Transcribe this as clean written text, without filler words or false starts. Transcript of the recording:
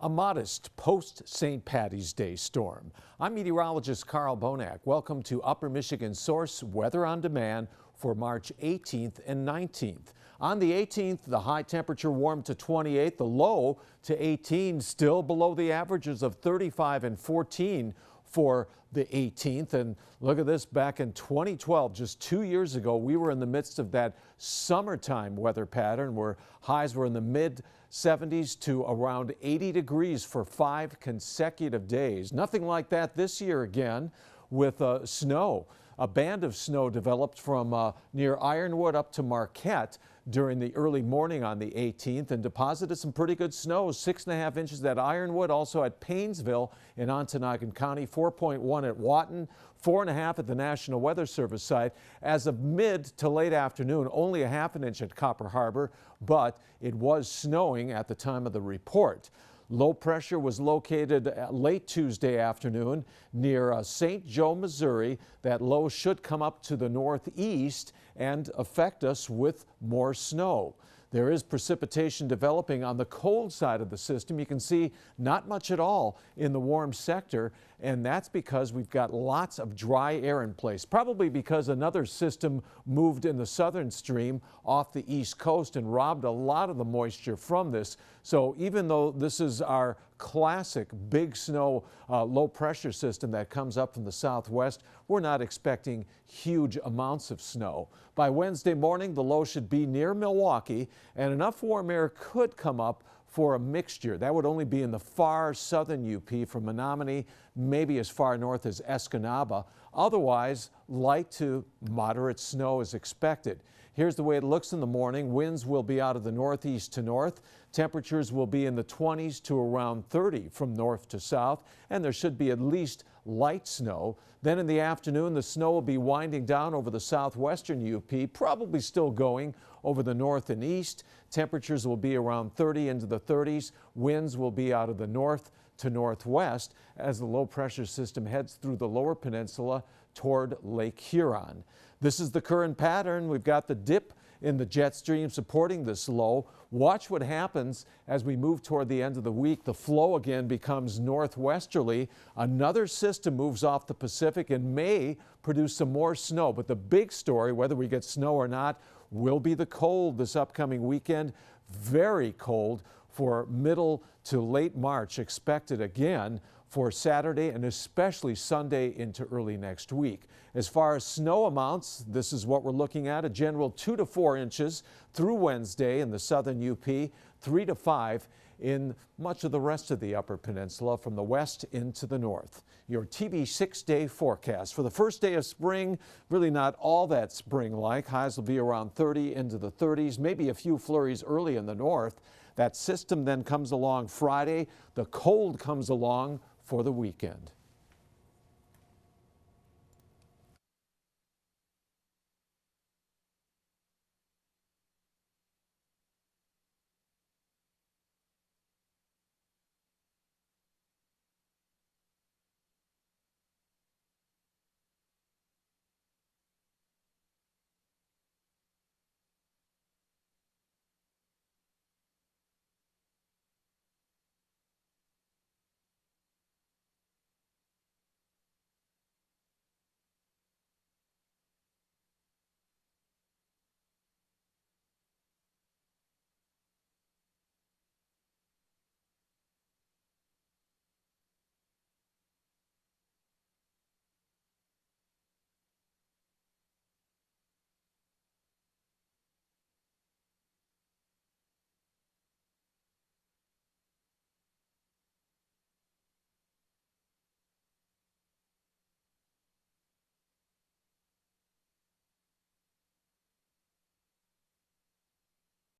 A modest post-St. Patty's Day storm. I'm meteorologist Carl Bonak. Welcome to Upper Michigan Source Weather on Demand for March 18th and 19th. On the 18th, the high temperature warmed to 28, the low to 18, still below the averages of 35 and 14 for the 18th. And look at this, back in 2012, just 2 years ago, we were in the midst of that summertime weather pattern where highs were in the mid 70s to around 80 degrees for 5 consecutive days. Nothing like that this year again with snow. A band of snow developed from near Ironwood up to Marquette during the early morning on the 18th and deposited some pretty good snow, 6.5 inches at Ironwood, also at Paynesville in Ontonagon County, 4.1 at Wotton, 4.5 at the National Weather Service site. As of mid to late afternoon, only a half an inch at Copper Harbor, but it was snowing at the time of the report. Low pressure was located late Tuesday afternoon near St. Joe, Missouri. That low should come up to the northeast and affect us with more snow. There is precipitation developing on the cold side of the system. You can see not much at all in the warm sector, and that's because we've got lots of dry air in place, probably because another system moved in the southern stream off the east coast and robbed a lot of the moisture from this. So even though this is our classic big snow low pressure system that comes up from the southwest, we're not expecting huge amounts of snow. By Wednesday morning, the low should be near Milwaukee, and enough warm air could come up for a mixture. That would only be in the far southern UP from Menominee, maybe as far north as Escanaba. Otherwise, light to moderate snow is expected. Here's the way it looks in the morning. Winds will be out of the northeast to north. Temperatures will be in the 20s to around 30 from north to south, and there should be at least light snow. Then in the afternoon, the snow will be winding down over the southwestern UP, probably still going over the north and east. Temperatures will be around 30 into the 30s. Winds will be out of the north to northwest as the low pressure system heads through the lower peninsula toward Lake Huron. This is the current pattern. We've got the dip in the jet stream supporting this low. Watch what happens as we move toward the end of the week. The flow again becomes northwesterly. Another system moves off the Pacific and may produce some more snow. But the big story, whether we get snow or not, will be the cold this upcoming weekend. Very cold for middle to late March expected again for Saturday and especially Sunday into early next week. As far as snow amounts, this is what we're looking at: a general 2 to 4 inches through Wednesday in the southern UP, 3 to 5 in much of the rest of the Upper Peninsula from the west into the north. Your TV 6-day forecast for the first day of spring, really not all that spring-like. Highs will be around 30 into the 30s, maybe a few flurries early in the north. That system then comes along Friday. The cold comes along for the weekend.